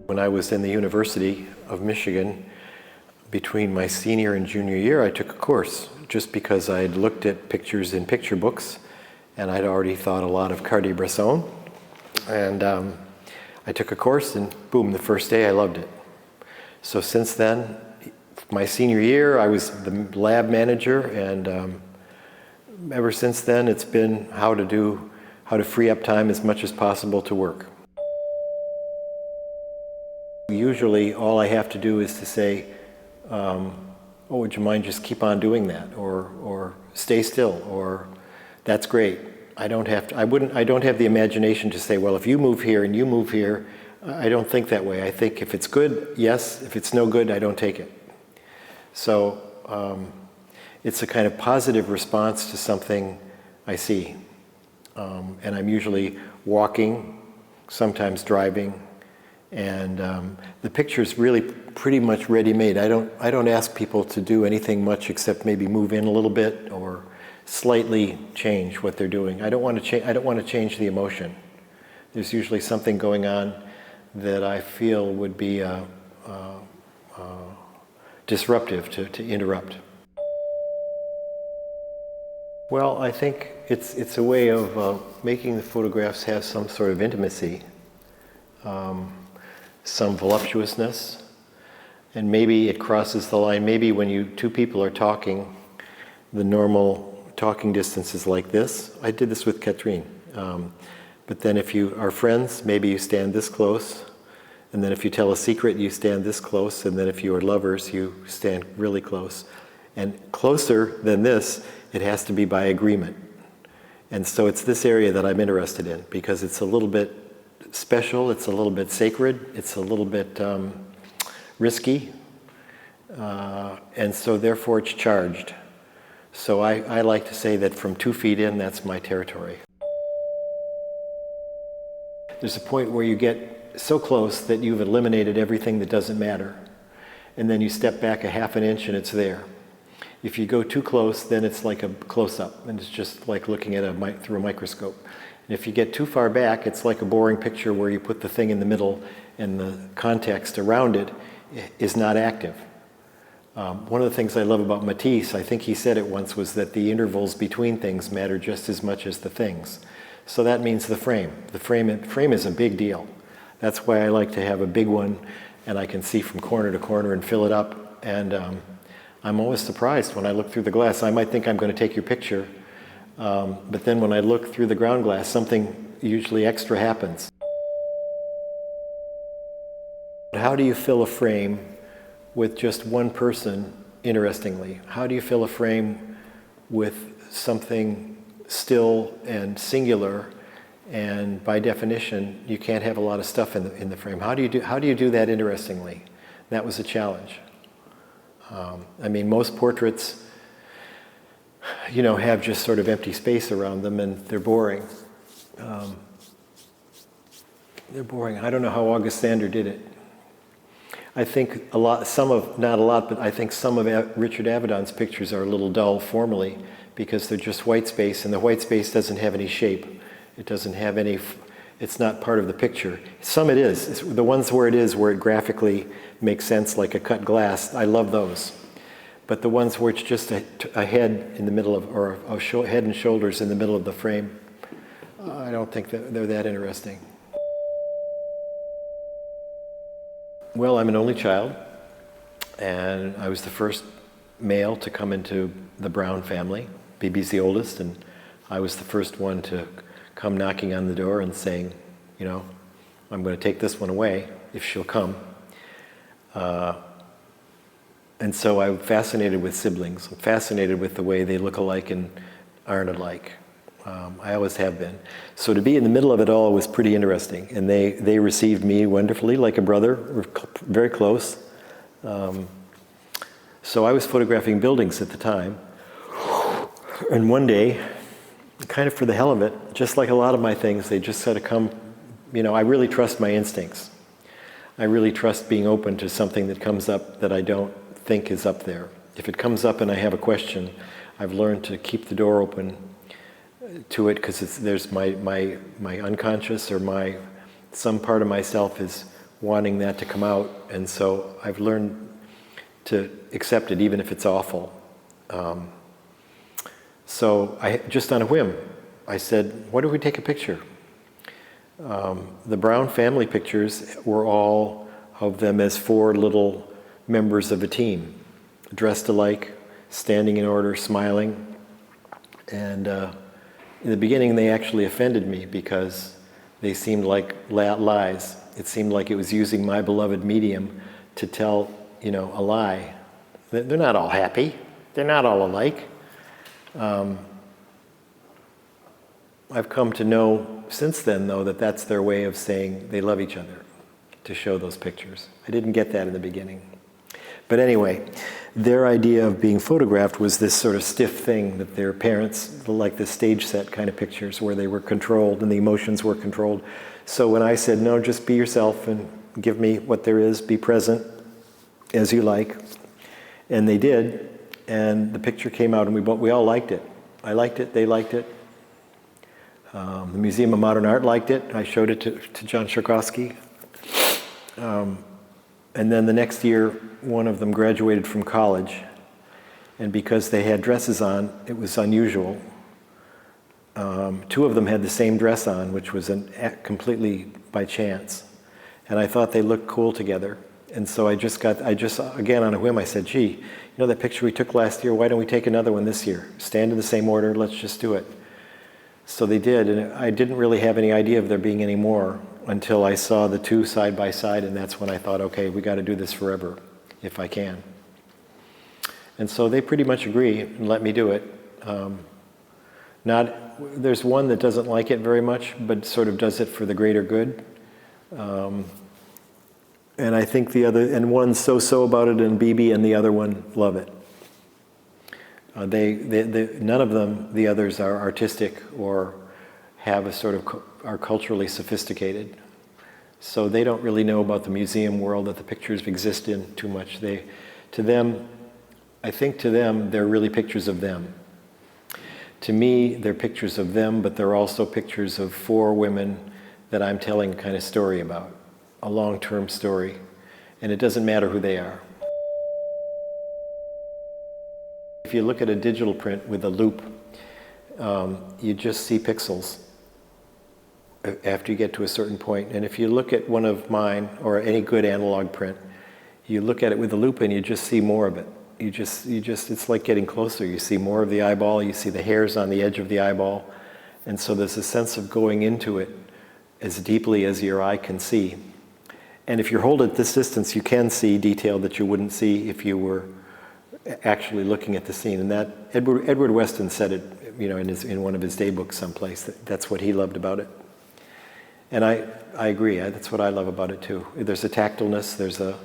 When I was in the University of Michigan, between my senior and junior year, I took a course just because I had looked at pictures in picture books and I'd already thought a lot of Cartier-Bresson. And I took a course and boom, the first day I loved it. So since then, my senior year, I was the lab manager, and ever since then, it's been how to free up time as much as possible to work. Usually, all I have to do is to say, oh, would you mind just keep on doing that, or stay still, or that's great. I don't have the imagination to say, well, if you move here and you move here. I don't think that way. I think if it's good, yes. If it's no good, I don't take it. So it's a kind of positive response to something I see. And I'm usually walking, sometimes driving, and the picture's really pretty much ready-made. I don't ask people to do anything much except maybe move in a little bit or slightly change what they're doing. I don't want to change the emotion. There's usually something going on that I feel would be disruptive to interrupt. Well, I think it's a way of making the photographs have some sort of intimacy, some voluptuousness, and maybe it crosses the line. Maybe when two people are talking, the normal talking distance is like this. I did this with Katrine. But then if you are friends, maybe you stand this close. And then if you tell a secret, you stand this close. And then if you are lovers, you stand really close. And closer than this, it has to be by agreement. And so it's this area that I'm interested in because it's a little bit special, it's a little bit sacred, it's a little bit risky. And so therefore it's charged. So I like to say that from 2 feet in, that's my territory. There's a point where you get so close that you've eliminated everything that doesn't matter. And then you step back a half an inch and it's there. If you go too close, then it's like a close-up, and it's just like looking at through a microscope. And if you get too far back, it's like a boring picture where you put the thing in the middle and the context around it is not active. One of the things I love about Matisse, I think he said it once, was that the intervals between things matter just as much as the things. So that means the frame. The frame is a big deal. That's why I like to have a big one, and I can see from corner to corner and fill it up. And I'm always surprised when I look through the glass. I might think I'm going to take your picture, but then when I look through the ground glass, something usually extra happens. How do you fill a frame with just one person, interestingly? How do you fill a frame with something still and singular, and by definition, you can't have a lot of stuff in the frame? How do you do that interestingly? That was a challenge. I mean, most portraits, have just sort of empty space around them, and they're boring. They're boring. I don't know how August Sander did it. I think not a lot, but I think some of Richard Avedon's pictures are a little dull formally because they're just white space, and the white space doesn't have any shape. It doesn't have any, it's not part of the picture. Some it is. It's the ones where it graphically makes sense, like a cut glass, I love those. But the ones where it's just a head in the middle of, or a head and shoulders in the middle of the frame, I don't think that they're that interesting. Well, I'm an only child, and I was the first male to come into the Brown family. Bibi's the oldest, and I was the first one to come knocking on the door and saying, I'm going to take this one away if she'll come. And so I'm fascinated with siblings. I'm fascinated with the way they look alike and aren't alike. I always have been. So to be in the middle of it all was pretty interesting. And they received me wonderfully, like a brother. We're very close. So I was photographing buildings at the time. And one day, kind of for the hell of it, just like a lot of my things, they just sort of come, I really trust my instincts. I really trust being open to something that comes up that I don't think is up there. If it comes up and I have a question, I've learned to keep the door open to it because there's my unconscious or some part of myself is wanting that to come out. And so I've learned to accept it, even if it's awful. So I just on a whim, I said, "Why don't we take a picture?" The Brown family pictures were all of them as 4 little members of a team, dressed alike, standing in order, smiling. And in the beginning, they actually offended me because they seemed like lies. It seemed like it was using my beloved medium to tell, a lie. They're not all happy. They're not all alike. I've come to know since then, though, that that's their way of saying they love each other, to show those pictures. I didn't get that in the beginning. But anyway, their idea of being photographed was this sort of stiff thing that their parents, like the stage set kind of pictures where they were controlled and the emotions were controlled. So when I said, no, just be yourself and give me what there is, be present as you like. And they did, and the picture came out and we all liked it. I liked it, they liked it. The Museum of Modern Art liked it. I showed it to John Sharkowski. And then the next year, one of them graduated from college. And because they had dresses on, it was unusual. 2 of them had the same dress on, which was completely by chance. And I thought they looked cool together. And so I just, again, on a whim, I said, gee, that picture we took last year, why don't we take another one this year? Stand in the same order, let's just do it. So they did, and I didn't really have any idea of there being any more until I saw the 2 side by side, and that's when I thought, okay, we got to do this forever, if I can. And so they pretty much agree and let me do it. There's one that doesn't like it very much, but sort of does it for the greater good. And I think one's so-so about it, and BB and the other one love it. None of them, the others, are artistic or have are culturally sophisticated. So they don't really know about the museum world that the pictures exist in too much. I think to them, they're really pictures of them. To me, they're pictures of them, but they're also pictures of 4 women that I'm telling a kind of story about, a long-term story. And it doesn't matter who they are. If you look at a digital print with a loop, you just see pixels after you get to a certain point. And if you look at one of mine, or any good analog print, you look at it with a loop and you just see more of it. It's like getting closer. You see more of the eyeball, you see the hairs on the edge of the eyeball. And so there's a sense of going into it as deeply as your eye can see. And if you hold it this distance, you can see detail that you wouldn't see if you were actually looking at the scene. And that Edward Weston said it, in one of his day books someplace. That's what he loved about it. And I agree. That's what I love about it too. There's a tactileness. There's a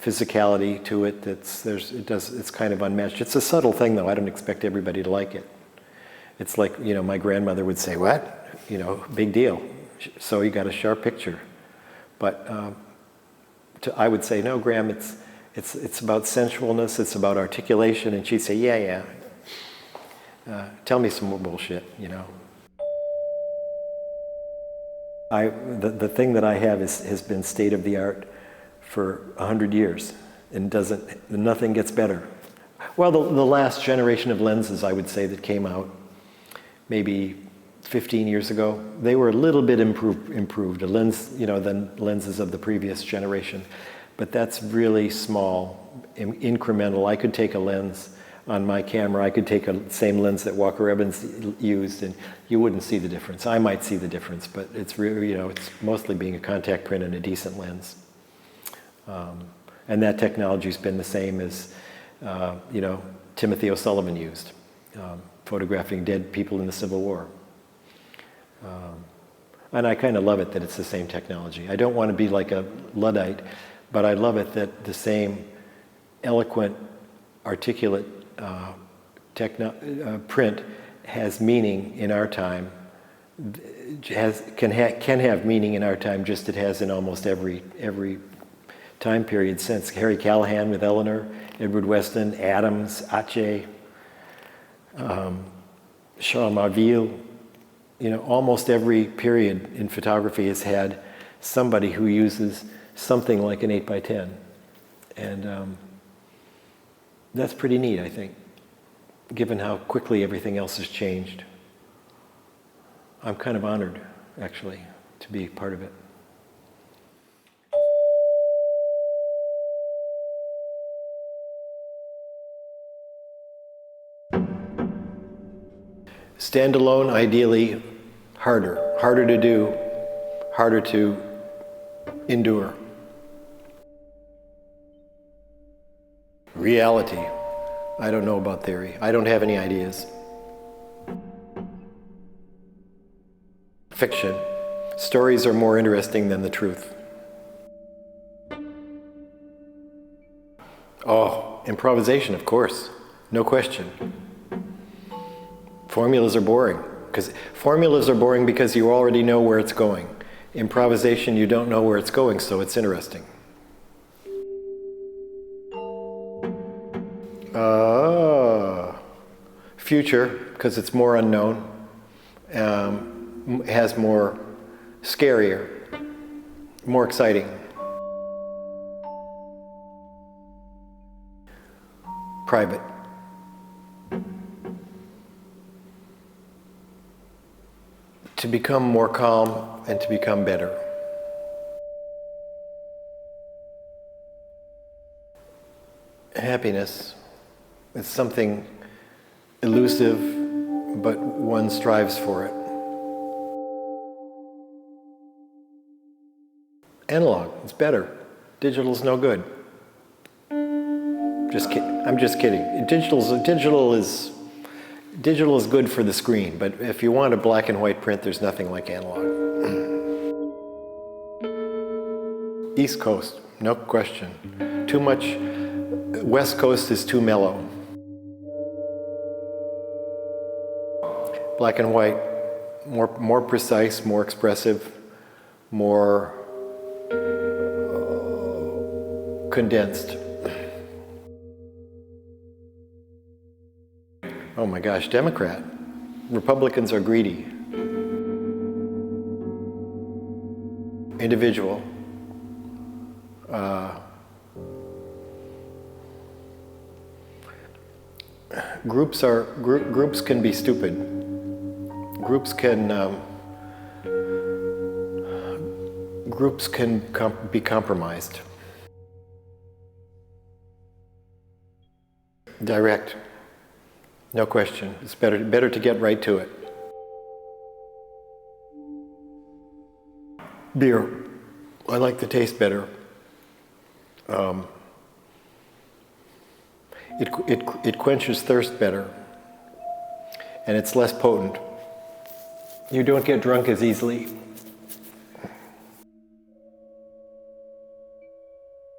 physicality to it. It's kind of unmatched. It's a subtle thing, though. I don't expect everybody to like it. It's like, my grandmother would say, "What? Big deal. So you got a sharp picture." But I would say, "No, Graham. It's about sensualness. It's about articulation." And she'd say, "Yeah. Tell me some more bullshit." The thing that I have has been state of the art for 100 years, and nothing gets better. Well, the last generation of lenses, I would say, that came out maybe 15 years ago, they were a little bit improved, than lenses of the previous generation. But that's really small, incremental. I could take a lens on my camera. I could take the same lens that Walker Evans used, and you wouldn't see the difference. I might see the difference, but it's really, it's mostly being a contact print and a decent lens. And that technology's been the same as, Timothy O'Sullivan used, photographing dead people in the Civil War. And I kind of love it that it's the same technology. I don't want to be like a Luddite, but I love it that the same eloquent, articulate print has meaning in our time, can have meaning in our time, just it has in almost every time period since. Harry Callahan with Eleanor, Edward Weston, Adams, Ache, Charles Marville. Almost every period in photography has had somebody who uses something like an 8 by 10. And that's pretty neat, I think, given how quickly everything else has changed. I'm kind of honored, actually, to be part of it. Standalone, ideally, harder to do, harder to endure. Reality, I don't know about theory. I don't have any ideas. Fiction, stories are more interesting than the truth. Oh, improvisation, of course, no question. Formulas are boring because you already know where it's going. Improvisation, you don't know where it's going, so it's interesting. Future, because it's more unknown, has more scarier, more exciting. Private. To become more calm and to become better. Happiness is something elusive, but one strives for it. Analog, it's better. Digital's no good. I'm just kidding. Digital is good for the screen, but if you want a black and white print, there's nothing like analog. East Coast, no question. Too much. West Coast is too mellow. Black and white, more precise, more expressive, more condensed. Oh my gosh, Democrat. Republicans are greedy. Individual. Groups can be stupid. Groups can be compromised. Direct. No question. It's better to get right to it. Beer. I like the taste better. It quenches thirst better, and it's less potent. You don't get drunk as easily.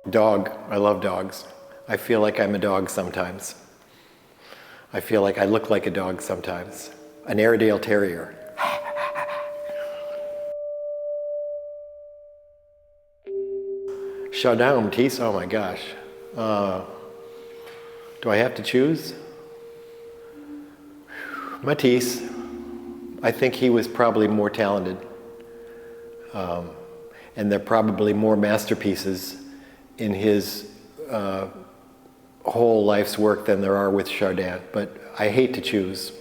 Dog. I love dogs. I feel like I'm a dog sometimes. I feel like I look like a dog sometimes. An Airedale Terrier. Chardonnay Matisse, oh my gosh. Do I have to choose? Matisse. I think he was probably more talented. And there are probably more masterpieces in his whole life's work than there are with Chardin, but I hate to choose.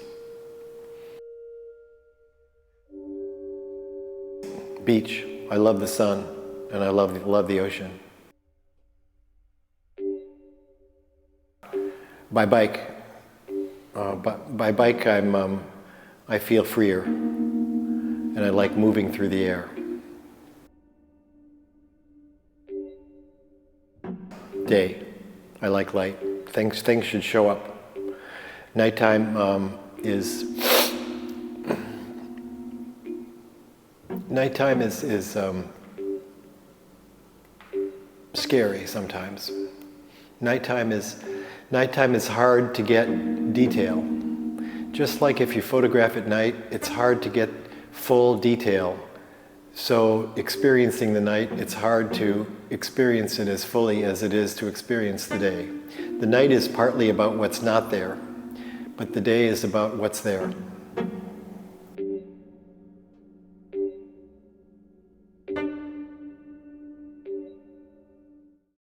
Beach. I love the sun, and I love the ocean. By bike. By bike, I feel freer, and I like moving through the air. Day. I like light. Things should show up. Nighttime is scary sometimes. Nighttime is hard to get detail. Just like if you photograph at night, it's hard to get full detail. So experiencing the night, it's hard to experience it as fully as it is to experience the day. The night is partly about what's not there, but the day is about what's there.